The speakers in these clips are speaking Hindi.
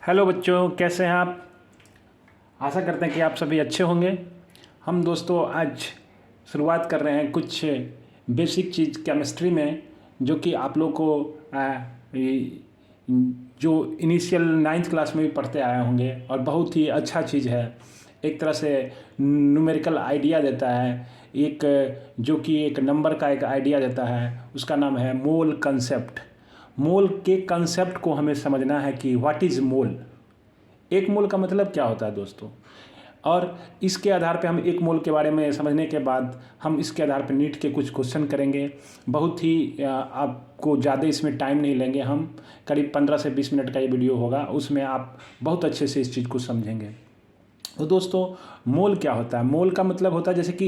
हेलो बच्चों, कैसे हैं आप। आशा करते हैं कि आप सभी अच्छे होंगे। हम दोस्तों आज शुरुआत कर रहे हैं कुछ बेसिक चीज़ केमिस्ट्री में, जो कि आप लोग को जो इनिशियल 9th क्लास में भी पढ़ते आए होंगे और बहुत ही अच्छा चीज़ है। एक तरह से न्यूमेरिकल आइडिया देता है, एक जो कि एक नंबर का एक आइडिया देता है। उसका नाम है मोल कंसेप्ट। मोल के कंसेप्ट को हमें समझना है कि व्हाट इज़ मोल, एक मोल का मतलब क्या होता है दोस्तों। और इसके आधार पे हम एक मोल के बारे में समझने के बाद हम इसके आधार पे नीट के कुछ क्वेश्चन करेंगे। बहुत ही आपको ज़्यादा इसमें टाइम नहीं लेंगे, हम करीब 15 से 20 मिनट का ये वीडियो होगा, उसमें आप बहुत अच्छे से इस चीज़ को समझेंगे। तो दोस्तों, मोल क्या होता है। मोल का मतलब होता है जैसे कि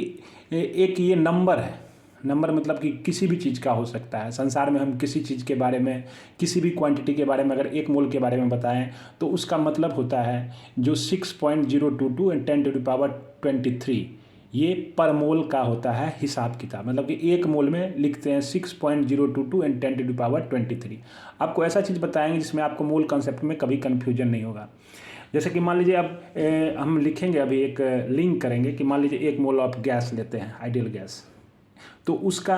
एक ये नंबर है। नंबर मतलब कि किसी भी चीज़ का हो सकता है। संसार में हम किसी चीज़ के बारे में, किसी भी क्वांटिटी के बारे में अगर एक मोल के बारे में बताएं तो उसका मतलब होता है जो 6.022 एंड 10⁻23 ये पर मोल का होता है हिसाब किताब। मतलब कि एक मोल में लिखते हैं 6.022 एंड 10⁻23। आपको ऐसा चीज़ बताएंगे जिसमें आपको मोल कंसेप्ट में कभी कन्फ्यूजन नहीं होगा। जैसे कि मान लीजिए अब हम लिखेंगे, अभी एक लिंक करेंगे कि मान लीजिए एक मोल ऑफ गैस लेते हैं, आइडियल गैस। तो उसका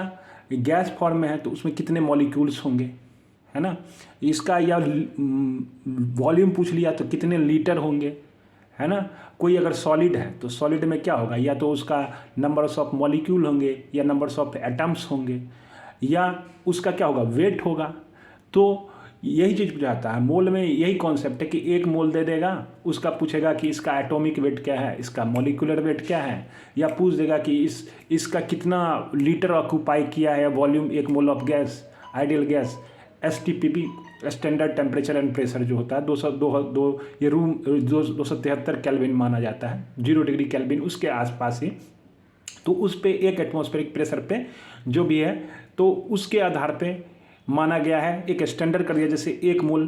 गैस फॉर्म में है तो उसमें कितने मॉलिक्यूल्स होंगे, है ना। इसका या वॉल्यूम पूछ लिया तो कितने लीटर होंगे, है ना। कोई अगर सॉलिड है तो सॉलिड में क्या होगा, या तो उसका नंबर्स ऑफ मॉलिक्यूल होंगे या नंबर्स ऑफ एटम्स होंगे, या उसका क्या होगा, वेट होगा। तो यही चीज़ बुझाता है मोल में। यही कॉन्सेप्ट है कि एक मोल दे देगा, उसका पूछेगा कि इसका एटॉमिक वेट क्या है, इसका मॉलिक्यूलर वेट क्या है, या पूछ देगा कि इसका कितना लीटर ऑक्यूपाई किया है वॉल्यूम एक mole of gas, ideal gas. STPP standard temperature and pressure जो होता है 202 ये रूम 273 केल्विन माना जाता है, 0 डिग्री केल्विन उसके आसपास ही। तो उस पे एक एटमॉस्फेरिक प्रेशर पे जो भी है तो उसके आधार पे माना गया है, एक स्टैंडर्ड कर दिया। जैसे एक मोल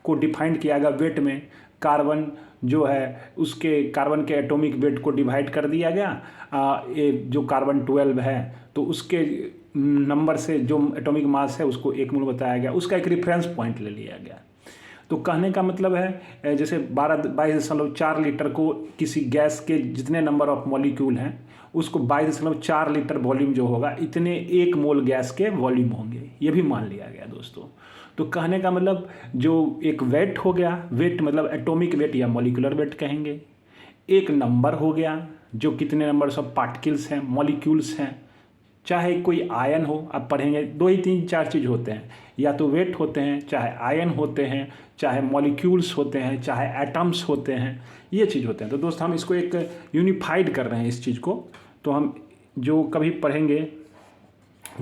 को डिफाइंड किया गया वेट में, कार्बन जो है उसके कार्बन के एटॉमिक वेट को डिवाइड कर दिया गया। ये जो कार्बन 12 है तो उसके नंबर से जो एटॉमिक मास है उसको एक मोल बताया गया, उसका एक रेफरेंस पॉइंट ले लिया गया। तो कहने का मतलब है जैसे 22.4 लीटर को किसी गैस के जितने नंबर ऑफ मॉलिक्यूल हैं उसको 22.4 लीटर वॉल्यूम जो होगा इतने एक मोल गैस के वॉल्यूम होंगे, ये भी मान लिया गया दोस्तों। तो कहने का मतलब जो एक वेट हो गया, वेट मतलब एटॉमिक वेट या मॉलिक्यूलर वेट कहेंगे। एक नंबर हो गया जो कितने नंबर्स ऑफ पार्टिकल्स हैं, मॉलिक्यूल्स हैं। चाहे कोई आयन हो, आप पढ़ेंगे 2 ही 3 4 चीज़ होते हैं, या तो वेट होते हैं, चाहे आयन होते हैं, चाहे मॉलिक्यूल्स होते हैं, चाहे एटम्स होते हैं, ये चीज़ होते हैं। तो दोस्त हम इसको एक यूनिफाइड कर रहे हैं इस चीज़ को। तो हम जो कभी पढ़ेंगे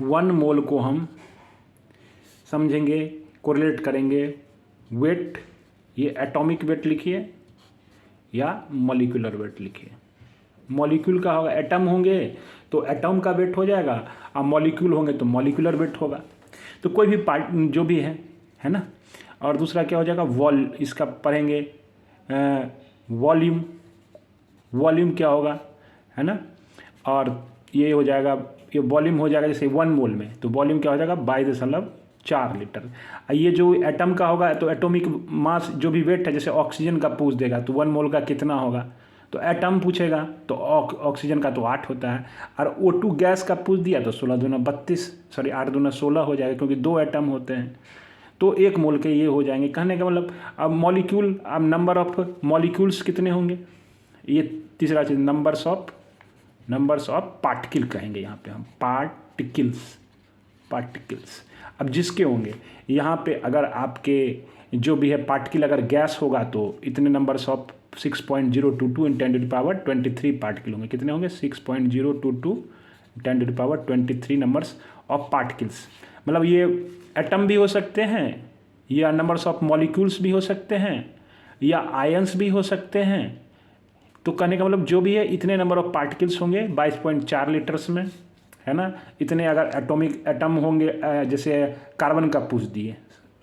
1 मोल को हम समझेंगे, कोरिलेट करेंगे वेट, ये एटॉमिक वेट लिखिए या मॉलिक्यूलर वेट लिखिए। मॉलिक्यूल का होगा, एटम होंगे तो एटम का वेट हो जाएगा, और मॉलिक्यूल होंगे तो मॉलिक्यूलर वेट होगा। तो कोई भी पार्ट जो भी है ना। और दूसरा क्या हो जाएगा, इसका पढ़ेंगे वॉल्यूम। वॉल्यूम क्या होगा, है ना। और ये हो जाएगा, ये वॉल्यूम हो जाएगा जैसे 1 मोल में, तो वॉल्यूम क्या हो जाएगा 22.4 लीटर। ये जो एटम का होगा तो एटॉमिक मास जो भी वेट है, जैसे ऑक्सीजन का पूछ देगा तो 1 मोल का कितना होगा, तो एटम पूछेगा तो ऑक्सीजन का तो 8 होता है। और O2 गैस का पूछ दिया तो 16 दूना 32, सॉरी 8 दूना 16 हो जाएगा, क्योंकि 2 एटम होते हैं तो 1 मोल के ये हो जाएंगे। कहने का मतलब अब मॉलिक्यूल, अब नंबर ऑफ मॉलिक्यूल्स कितने होंगे, ये तीसरा चीज़ नंबर्स ऑफ पार्टिकल कहेंगे यहाँ पे हम, पार्टिकल्स। अब जिसके होंगे यहाँ पे, अगर आपके जो भी है पार्टिकल अगर गैस होगा तो इतने नंबर्स ऑफ 6.022 इन 10⁻23 पार्टिकल होंगे। कितने होंगे 6.022 10⁻23 नंबर्स ऑफ पार्टिकल्स। मतलब ये एटम भी हो सकते हैं, या नंबर्स ऑफ मॉलिक्यूल्स भी हो सकते हैं, या आयंस भी हो सकते हैं। तो कहने का मतलब जो भी है इतने नंबर ऑफ पार्टिकल्स होंगे 22.4 लीटर्स में, है ना। इतने अगर एटॉमिक एटम होंगे, जैसे कार्बन का पूछ दिए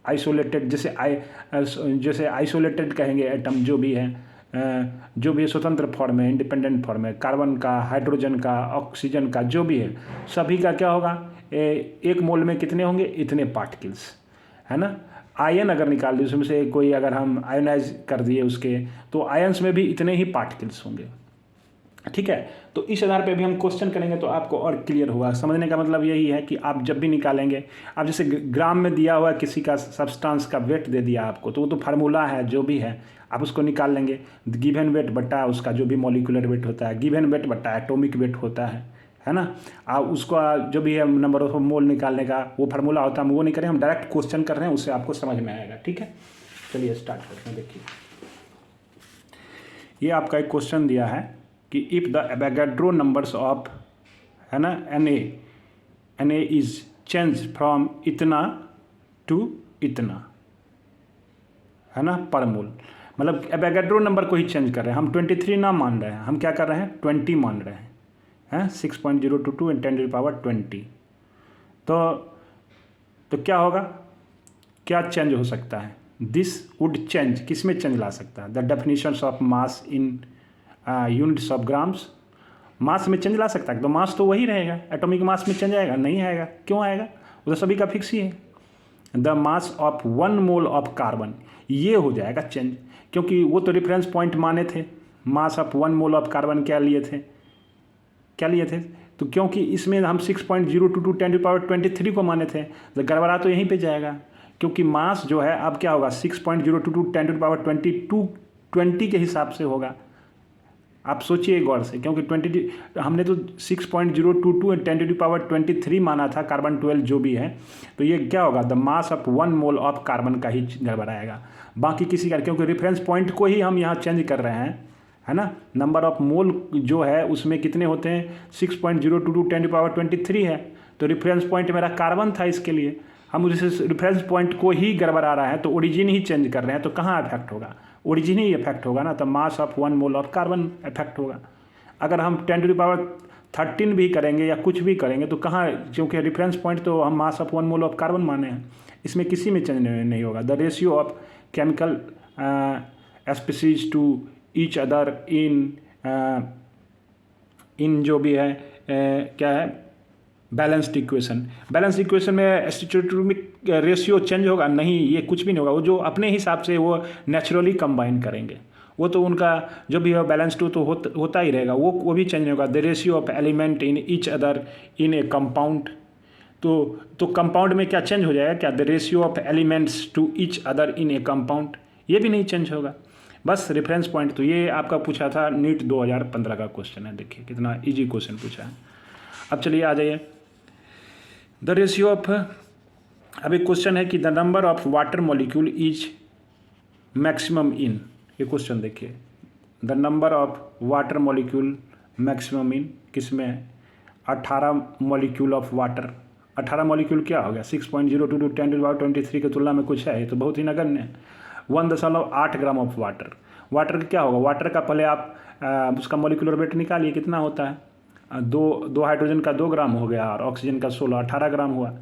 आइसोलेटेड, जैसे आइसोलेटेड कहेंगे एटम जो भी है, स्वतंत्र फॉर्म है, इंडिपेंडेंट फॉर्म है, कार्बन का, हाइड्रोजन का, ऑक्सीजन का, जो भी है सभी का क्या होगा, एक मोल में कितने होंगे इतने पार्टिकल्स, है ना। आयन अगर निकाल दिए उसमें से कोई, अगर हम आयोनाइज कर दिए उसके, तो आयंस में भी इतने ही पार्टिकल्स होंगे। ठीक है, तो इस आधार पे भी हम क्वेश्चन करेंगे तो आपको और क्लियर होगा। समझने का मतलब यही है कि आप जब भी निकालेंगे, आप जैसे ग्राम में दिया हुआ किसी का सब्सटेंस का वेट दे दिया आपको, तो वो तो फार्मूला है जो भी है, आप उसको निकाल लेंगे। गिवन वेट बट्टा उसका जो भी मॉलिक्यूलर वेट होता है, गिवन वेट बट्टा एटॉमिक वेट होता है ना। आप उसको जो भी है नंबर ऑफ मोल निकालने का वो फार्मूला होता है, हम वो नहीं करें, हम डायरेक्ट क्वेश्चन कर रहे हैं, उससे आपको समझ में आएगा। ठीक है, चलिए स्टार्ट करते हैं। देखिए, ये आपका एक क्वेश्चन दिया है कि if the Avogadro numbers of, है ना, N A is change from इतना टू इतना, है ना, पर मोल। मतलब एवोगाड्रो नंबर को ही चेंज कर रहे हैं हम, 23 ना मान रहे हैं, हम क्या कर रहे हैं, 20 मान रहे हैं 6.022 × 10⁻20। तो क्या होगा, क्या चेंज हो सकता है, दिस वुड चेंज, किस में चेंज ला सकता है, the definitions of mass in units of grams. Mass में चेंज ला सकता है, तो मास तो वही रहेगा, एटॉमिक मास में चेंज आएगा नहीं आएगा, क्यों आएगा, वो तो सभी का फिक्स ही है। The mass of 1 mole of carbon, ये हो जाएगा चेंज, क्योंकि वो तो रेफरेंस पॉइंट माने थे, मास ऑफ 1 मोल ऑफ कार्बन क्या लिए थे, तो क्योंकि इसमें हम 6.022 × 10⁻23 को माने थे, तो गड़बड़ा तो यहीं पे जाएगा, क्योंकि मास जो है अब क्या होगा, 6.022 × 10⁻20 के हिसाब से होगा। आप सोचिए गौर से, क्योंकि हमने तो 6.022 × 10⁻23 माना था कार्बन 12 जो भी है, तो ये क्या होगा, the mass of 1 mole of carbon का ही गड़बड़ाएगा, बाकी किसी का, क्योंकि रेफरेंस पॉइंट को ही हम यहाँ चेंज कर रहे हैं, है ना। नंबर ऑफ मोल जो है उसमें कितने होते हैं, 6.022 × 10⁻23 है, तो रेफरेंस पॉइंट मेरा कार्बन था, इसके लिए हम उस रेफरेंस पॉइंट को ही गड़बड़ा रहा है, तो ओरिजिन ही चेंज कर रहे हैं, तो कहाँ इफेक्ट होगा, ओरिजिन ही इफेक्ट होगा ना, तो मास of 1 mole of carbon effect होगा। अगर हम 10⁻13 भी करेंगे या कुछ भी करेंगे तो कहाँ, क्योंकि रेफरेंस पॉइंट तो हम mass of 1 mole of carbon माने हैं, इसमें किसी में चेंज नहीं होगा। The ratio of chemical species to each other in जो भी है क्या है, बैलेंस्ड इक्वेशन में स्टोइचोमेट्रिक रेशियो चेंज होगा नहीं, ये कुछ भी नहीं होगा, वो जो अपने हिसाब से वो नेचुरली कंबाइन करेंगे, वो तो उनका जो भी है बैलेंस टू तो होता ही रहेगा, वो भी चेंज नहीं होगा। The ratio of element in each other in a compound, तो कंपाउंड में क्या चेंज हो जाएगा, क्या, the ratio of elements to each other in a compound, ये भी नहीं चेंज होगा। बस रेफरेंस पॉइंट, तो ये आपका पूछा था नीट 2015 का क्वेश्चन है, देखिए कितना ईजी क्वेश्चन पूछा है। अब चलिए आ जाइए, द रेशियो ऑफ, अब एक क्वेश्चन है कि the number of water molecule is maximum इन, ये क्वेश्चन देखिए, the number of water molecule maximum in किसमें है, 18 मॉलिक्यूल ऑफ वाटर। 18 मॉलिक्यूल क्या हो गया, 6.022 × 10⁻23 की तुलना में कुछ है, ये तो बहुत ही नगण्य है। 1.8 ग्राम ऑफ वाटर, वाटर का क्या होगा, वाटर का पहले आप उसका मॉलिक्यूलर वेट निकालिए, कितना होता है, दो हाइड्रोजन का 2 ग्राम हो गया और ऑक्सीजन का 16, 18 ग्राम हुआ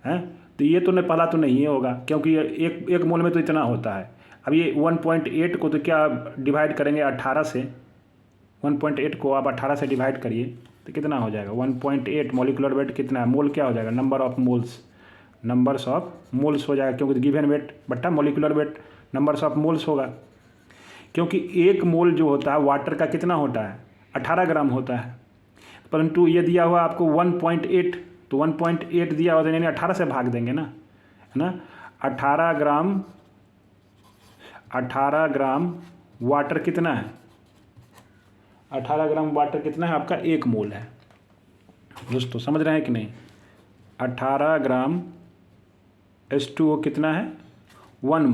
है। तो ये तो नहीं, पहला तो नहीं होगा, क्योंकि एक मोल में तो इतना होता है। अब ये 1.8 को तो क्या डिवाइड करेंगे 18 से, 1.8 को आप 18 से डिवाइड करिए तो कितना हो जाएगा, 1.8 मॉलिक्यूलर वेट कितना है, मोल क्या हो जाएगा, नंबर्स ऑफ मोल्स हो जाएगा, क्योंकि गिवन वेट बट्टा molecular weight numbers of moles होगा, क्योंकि एक मोल जो होता है वाटर का कितना होता है, 18 ग्राम होता है, परंतु ये दिया हुआ आपको 1.8, तो 1.8 दिया हुआ, यानी 18 से भाग देंगे ना, है ना। 18 ग्राम वाटर कितना है, 18 ग्राम वाटर कितना है आपका, 1 मोल है दोस्तों, समझ रहे हैं कि नहीं। 18 ग्राम H2O कितना है, 1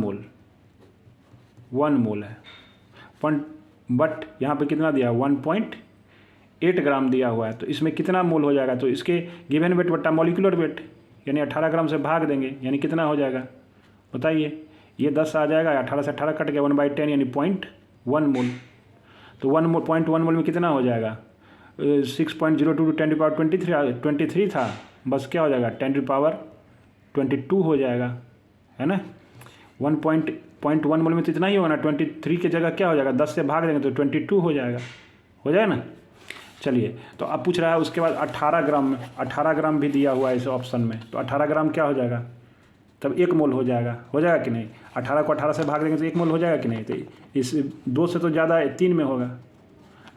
मोल है, बट यहाँ पे कितना दिया, 1.8 ग्राम दिया हुआ है, तो इसमें कितना मोल हो जाएगा, तो इसके गिवन वेट बट्टा मॉलिक्यूलर वेट, यानी 18 ग्राम से भाग देंगे, यानी कितना हो जाएगा बताइए, ये 10 आ जाएगा, 18 से 18 कट गया, 1/10 यानी 0.1 मोल, तो 1.1 मोल में कितना हो जाएगा, 6.022 × 10⁻23 था, बस क्या हो जाएगा 10⁻22 हो जाएगा, है ना। 1.1 मोल में तो इतना ही होगा ना, 23 की जगह क्या हो जाएगा, 10 से भाग देंगे तो 22 हो जाएगा ना। चलिए, तो अब पूछ रहा है उसके बाद 18 ग्राम भी दिया हुआ है इस ऑप्शन में, तो 18 ग्राम क्या हो जाएगा, तब 1 मोल हो जाएगा कि नहीं? 18 को 18 से भाग देंगे तो 1 मोल हो जाएगा कि नहीं? तो इस 2 से तो ज़्यादा 3 में होगा,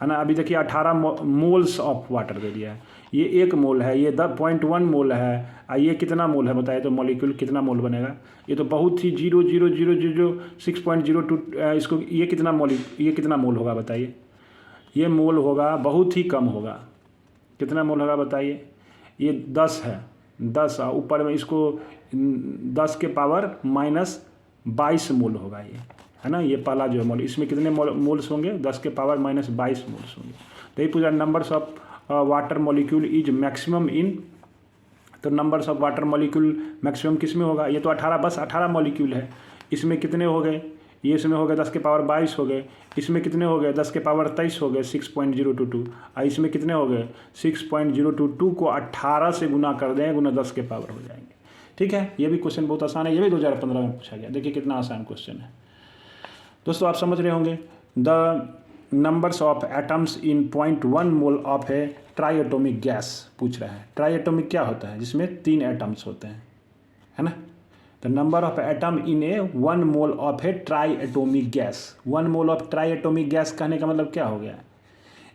है ना। अभी देखिए 18 मोल्स ऑफ वाटर दे दिया है, ये 1 मोल है, ये 0.1 मोल है, ये कितना मोल है बताइए? तो मॉलिक्यूल कितना मोल बनेगा? ये तो बहुत ही 0.00006.02 इसको ये कितना मोल होगा बताइए? ये मोल होगा बहुत ही कम होगा। कितना मोल होगा बताइए? ये 10 है, 10 ऊपर में इसको 10 के पावर -22 मोल होगा ये, है ना। ये पहला जो मोल, इसमें कितने मोल्स होंगे? 10 के पावर -22 मोल्स होंगे। तो ये पूरा numbers of water molecule is maximum in, तो numbers of water molecule maximum किस में होगा? ये तो 18, बस 18 मॉलिक्यूल है, इसमें कितने हो गए? ये इसमें हो गए 10 के पावर 22 हो गए, इसमें कितने हो गए? 10 के पावर 23 हो गए, 6.022, और इसमें कितने हो गए? 6.022 को 18 से गुना कर दें, गुना 10 के पावर हो जाएंगे। ठीक है, ये भी क्वेश्चन बहुत आसान है, ये भी 2015 में पूछा गया। देखिए कितना आसान क्वेश्चन है दोस्तों, आप समझ रहे होंगे। The numbers of atoms in 0.1 mole of A try atomic gas पूछ रहा है। ट्राई एटोमिक क्या होता है? जिसमें 3 एटम्स होते हैं, है ना। The number of atom in A 1 mole of A try atomic gas. 1 mole of try atomic gas कहने का मतलब क्या हो गया?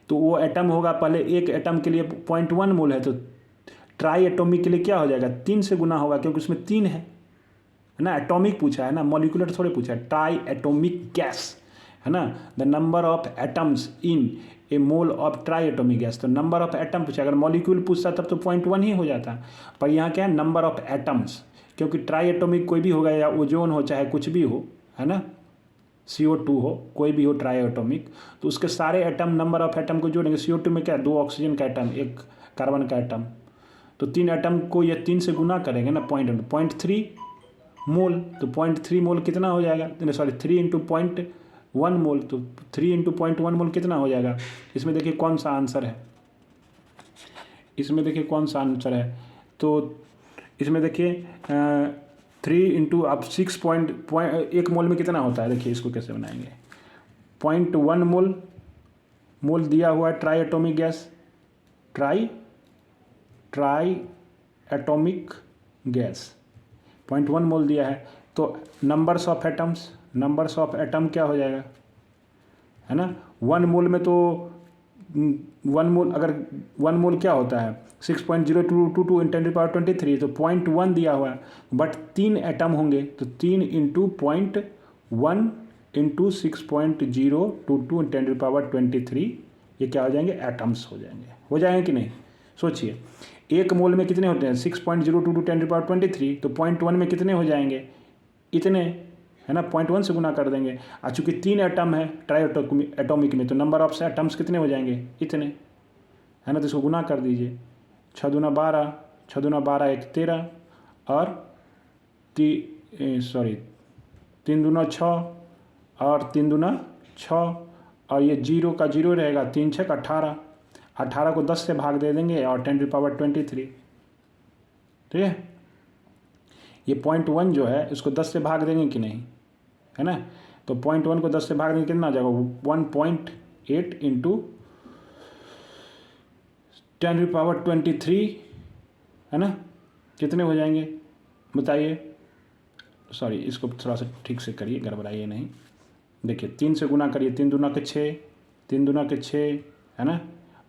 तो वो एटम होगा, पहले एक एटम के लिए 0.1 मोल है, तो ट्राई एटोमिक के लिए क्या हो जाएगा? 3 से गुना होगा, क्योंकि उसमें 3 है ना। एटॉमिक पूछा है ना, मॉलिक्यूलर थोड़े पूछा है। ट्राई एटोमिक गैस, है ना। The number of atoms in A mole of try atomic gas, तो नंबर ऑफ एटम पूछा। अगर मॉलिक्यूल पूछता तब तो 0.1 ही हो जाता, पर यहाँ क्या है? नंबर ऑफ एटम्स, क्योंकि ट्राई एटोमिक कोई भी होगा, या ओजोन हो चाहे कुछ भी हो, है ना, CO2 हो, कोई भी हो ट्राई एटोमिक, तो उसके सारे एटम, नंबर ऑफ एटम को जोड़ेंगे। CO2 में क्या है? 2 ऑक्सीजन का एटम, 1 कार्बन का एटम, तो 3 एटम को ये 3 से गुना करेंगे ना, 0.3 मोल, तो 0.3 मोल कितना हो जाएगा? सॉरी 3 × 0.1 मोल, तो 3 × 0.1 मोल कितना हो जाएगा? इसमें देखिए कौन सा आंसर है, इसमें देखिए कौन सा आंसर है। तो इसमें देखिए 3 × अब 1 मोल में कितना होता है? देखिए इसको कैसे बनाएंगे। 0.1 मोल दिया हुआ है try atomic gas, try atomic gas 0.1 मोल दिया है, तो नंबर्स ऑफ एटम क्या हो जाएगा, है ना। 1 मोल में तो 1 मोल, अगर 1 मोल क्या होता है? 6.0222 × 10⁻23, तो 0.1 दिया हुआ है, बट 3 एटम होंगे, तो 3 × 0.1 × 6.022 × 10⁻23, ये क्या हो जाएंगे? एटम्स हो जाएंगे कि नहीं? सोचिए, 1 मोल में कितने होते हैं? 6.022 × 10⁻23, तो 0.1 में कितने हो जाएंगे? इतने, है ना। 0.1 से गुना कर देंगे, और चूँकि 3 एटम है ट्राई एटोमिक में, तो नंबर ऑफ एटम्स कितने हो जाएंगे? इतने, है ना। तो इसको गुना कर दीजिए, 6 दूना 12, 6 दूना 12 1 13, और 3 दूना 6, और 3 दूना 6, और ये 0 का 0 रहेगा, 3 6 18, 18 को 10 से भाग दे देंगे, और 10⁻23, ठीक है। ये 0.1 जो है इसको 10 से भाग देंगे कि नहीं, है ना। तो 0.1 को 10 से भाग देंगे, कितना आ जाएगा? 1.8 × 10⁻23, है ना। कितने हो जाएंगे बताइए? सॉरी, इसको थोड़ा सा ठीक से करिए, गड़बड़ाइए नहीं। देखिए 3 से गुना करिए, 3 दूना के 6, 3 दूना के 6, है ना,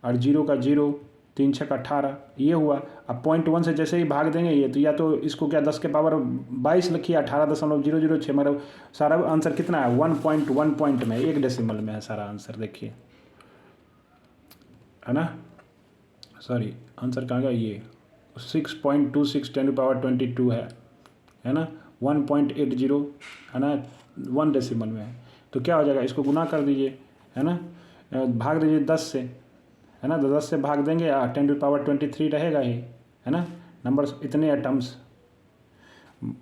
और 0 का 0, 3 6 18, ये हुआ। अब 0.1 से जैसे ही भाग देंगे ये, तो या तो इसको क्या 10 के पावर 22 लिखिए, 18.006, मतलब सारा आंसर कितना है? 1.1 पॉइंट में, 1 डेसिमल में है सारा आंसर, देखिए, है ना। सॉरी, आंसर कहाँ गया? ये 6.26 10⁻22 है ना। 1.80, है ना, 1 डेसिमल में है। तो क्या हो जाएगा? इसको गुना कर दीजिए, है ना, भाग दीजिए 10 से, है ना। तो 10 से भाग देंगे, 10⁻23 रहेगा ही, है ना। नंबर इतने एटम्स,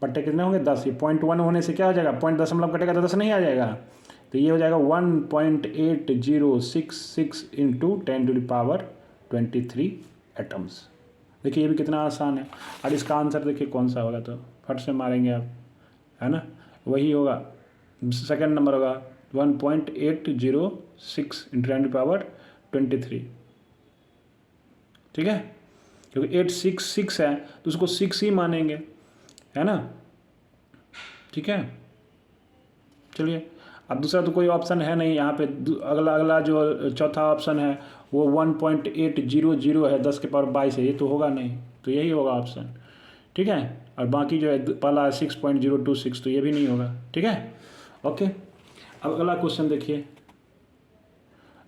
पट्टे कितने होंगे? 10। ये 0.1 होने से क्या हो जाएगा? पॉइंट दशमलव कटेगा तो 10 नहीं आ जाएगा, तो ये हो जाएगा 1.8066 × 10⁻23 एटम्स। देखिए ये भी कितना आसान है। और इसका आंसर देखिए कौन सा होगा, तो फट से मारेंगे आप, है ना, वही होगा, सेकंड नंबर होगा 1.806 × 10⁻23, ठीक है, क्योंकि 866 है तो उसको 6 ही मानेंगे, है ना। ठीक है, चलिए। अब दूसरा तो कोई ऑप्शन है नहीं यहाँ पे। अगला जो चौथा ऑप्शन है वो 1.800 है, 10 के पावर 22 है, ये तो होगा नहीं, तो यही होगा ऑप्शन, ठीक है। और बाकी जो है पहला 6.026, तो ये भी नहीं होगा, ठीक है, ओके। अब अगला क्वेश्चन देखिए,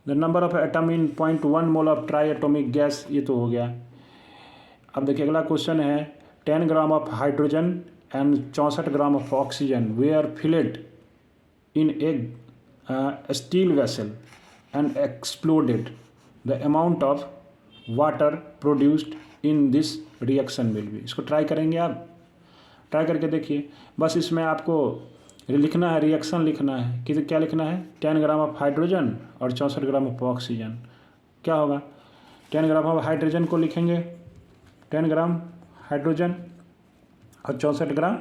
the number of atom in 0.1 mole of try atomic gas, ये तो हो गया। अब देखिए अगला क्वेश्चन है 10 gram of hydrogen and 64 gram of oxygen were filled in a steel vessel and exploded, the amount of water produced in this reaction will be। इसको ट्राई करेंगे, आप ट्राई करके देखिए। बस इसमें आपको लिखना है, रिएक्शन लिखना है कि क्या लिखना है, 10 ग्राम ऑफ हाइड्रोजन और 64 ग्राम ऑफ ऑक्सीजन। क्या होगा, 10 ग्राम ऑफ हाइड्रोजन को लिखेंगे, 10 ग्राम हाइड्रोजन और 64 ग्राम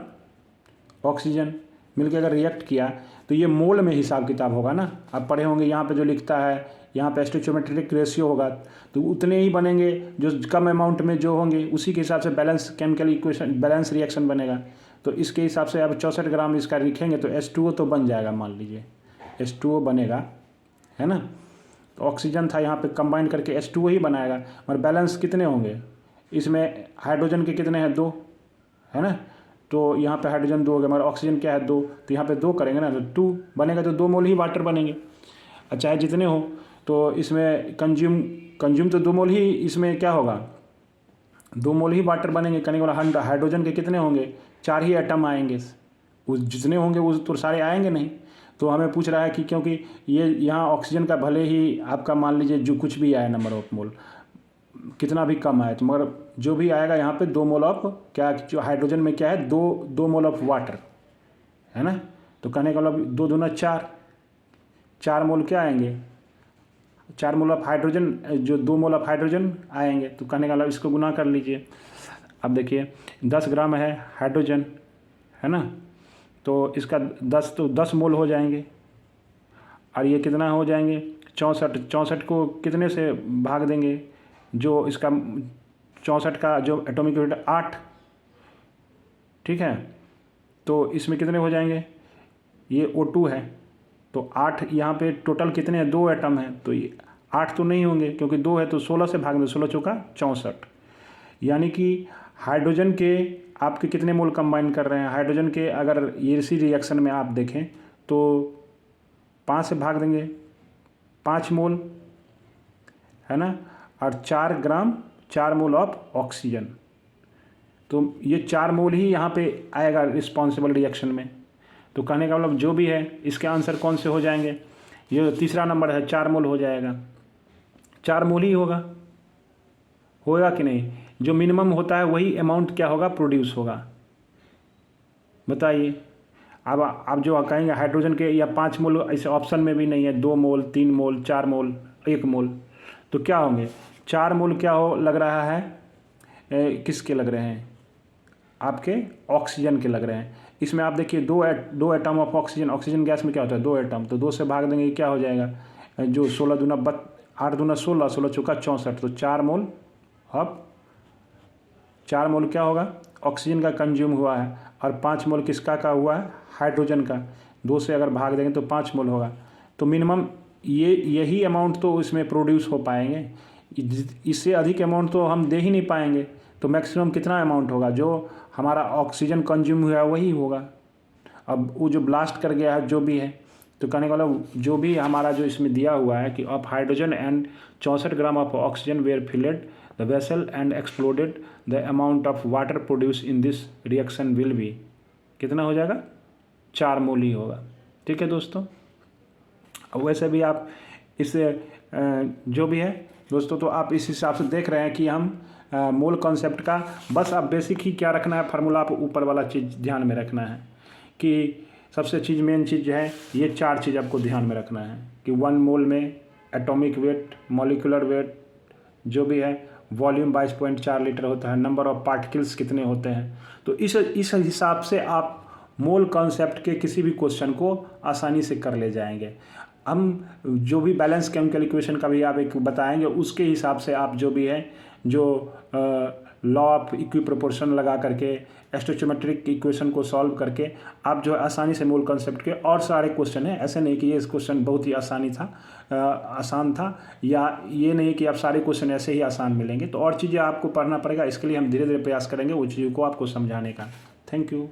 ऑक्सीजन मिलकर अगर रिएक्ट किया तो ये मोल में हिसाब किताब होगा ना। आप पढ़े होंगे यहाँ पे जो लिखता है, यहाँ पे स्टोइचियोमेट्रिक रेशियो होगा, तो उतने ही बनेंगे जो कम अमाउंट में जो होंगे, उसी के हिसाब से balance chemical equation, balance reaction बनेगा। तो इसके हिसाब से अब 64 ग्राम इसका लिखेंगे तो H2O तो बन जाएगा, मान लीजिए H2O बनेगा, है ना। तो ऑक्सीजन था, यहाँ पे कंबाइन करके H2O ही बनाएगा, मगर बैलेंस कितने होंगे इसमें, हाइड्रोजन के कितने हैं, 2, है ना। तो यहाँ पे हाइड्रोजन 2 हो गया, मगर ऑक्सीजन क्या है, 2, तो यहाँ पे 2 करेंगे ना तो 2 बनेगा, तो 2 मोल ही वाटर बनेंगे। अच्छा है, जितने हो तो इसमें कंज्यूम तो 2 मोल ही, इसमें क्या होगा, 2 मोल ही वाटर बनेंगे। कहने वाला हाइड्रोजन के कितने होंगे, 4 ही एटम आएंगे, उस जितने होंगे उस तो सारे आएंगे नहीं। तो हमें पूछ रहा है कि क्योंकि ये यहाँ ऑक्सीजन का भले ही आपका मान लीजिए जो कुछ भी आए नंबर ऑफ मोल कितना भी कम आए, तो मगर जो भी आएगा यहाँ पे 2 मोल ऑफ क्या, जो हाइड्रोजन में क्या है, 2 मोल ऑफ वाटर, है ना। तो कहने का मतलब 2 दूना 4 मोल क्या आएंगे, 4 मोल ऑफ हाइड्रोजन, जो 2 मोल ऑफ हाइड्रोजन आएंगे, तो कहने का मतलब इसको गुना कर लीजिए। अब देखिए 10 ग्राम है हाइड्रोजन, है ना, तो इसका 10 मोल हो जाएंगे, और ये कितना हो जाएंगे, 64 को कितने से भाग देंगे, जो इसका 64 का जो एटॉमिक वेट 8, ठीक है। तो इसमें कितने हो जाएंगे, ये O2 है, तो 8 यहाँ पे टोटल कितने हैं, 2 एटम हैं, तो ये 8 तो नहीं होंगे क्योंकि 2 है, तो 16 से भाग दो, 16 चौका 64, यानी कि हाइड्रोजन के आपके कितने मोल कंबाइन कर रहे हैं, हाइड्रोजन के अगर ये इसी रिएक्शन में आप देखें तो 5 से भाग देंगे, 5 मोल, है ना, और 4 मोल ऑफ ऑक्सीजन, तो ये 4 मोल ही यहाँ पे आएगा रिस्पॉन्सिबल रिएक्शन में। तो कहने का मतलब जो भी है इसके आंसर कौन से हो जाएंगे, ये तीसरा नंबर है 4 मोल हो जाएगा, 4 मोल ही होगा कि नहीं, जो मिनिमम होता है वही अमाउंट क्या होगा, प्रोड्यूस होगा, बताइए। अब आप जो कहेंगे हाइड्रोजन के या 5 मोल, ऐसे ऑप्शन में भी नहीं है, 2 मोल 3 मोल 4 मोल 1 मोल, तो क्या होंगे, 4 मोल क्या हो लग रहा है, किसके लग रहे हैं, आपके ऑक्सीजन के लग रहे हैं। इसमें आप देखिए 2 एटम ऑफ ऑक्सीजन गैस में क्या होता है, 2 एटम, तो 2 से भाग देंगे क्या हो जाएगा, जो 16 दूना 8 दूना 16, 16 चौका 64, तो 4 मोल ऑफ 4 मोल क्या होगा, ऑक्सीजन का कंज्यूम हुआ है, और 5 मोल किसका का हुआ है, हाइड्रोजन का। 2 से अगर भाग देंगे तो 5 मोल होगा, तो मिनिमम यही अमाउंट तो इसमें प्रोड्यूस हो पाएंगे, इससे अधिक अमाउंट तो हम दे ही नहीं पाएंगे। तो मैक्सिमम कितना अमाउंट होगा, जो हमारा ऑक्सीजन कंज्यूम हुआ है वही होगा। अब वो जो ब्लास्ट कर गया है जो भी है, तो कहने वाला जो भी हमारा जो इसमें दिया हुआ है कि of hydrogen and 64 gram of oxygen were filled the vessel and exploded, the amount of water produce in this reaction will be, कितना हो जाएगा, 4 मोल ही होगा, ठीक है दोस्तों। वैसे भी आप इससे जो भी है दोस्तों, तो आप इस हिसाब से देख रहे हैं कि हम मोल कॉन्सेप्ट का बस आप बेसिक ही क्या रखना है, फार्मूला आप ऊपर वाला चीज़ ध्यान में रखना है कि सबसे चीज़ मेन चीज़ जो है ये 4 चीज़ आपको ध्यान में रखना है कि 1 मोल में एटॉमिक वेट, मॉलिक्यूलर वेट जो भी है, वॉल्यूम 22.4 लीटर होता है, नंबर ऑफ पार्टिकल्स कितने होते हैं। तो इस हिसाब से आप मोल कॉन्सेप्ट के किसी भी क्वेश्चन को आसानी से कर ले जाएंगे। हम जो भी बैलेंस केमिकल इक्वेशन का भी आप एक बताएंगे, उसके हिसाब से आप जो भी है जो लॉ ऑफ इक्वी प्रोपोर्शन लगा करके, स्टोइचोमेट्रिक इक्वेशन को सॉल्व करके आप जो है आसानी से मूल कॉन्सेप्ट के और सारे क्वेश्चन हैं, ऐसे नहीं कि ये क्वेश्चन बहुत ही आसान था, या ये नहीं कि आप सारे क्वेश्चन ऐसे ही आसान मिलेंगे। तो और चीज़ें आपको पढ़ना पड़ेगा, इसके लिए हम धीरे धीरे प्रयास करेंगे वो चीज़ों को आपको समझाने का। Thank you.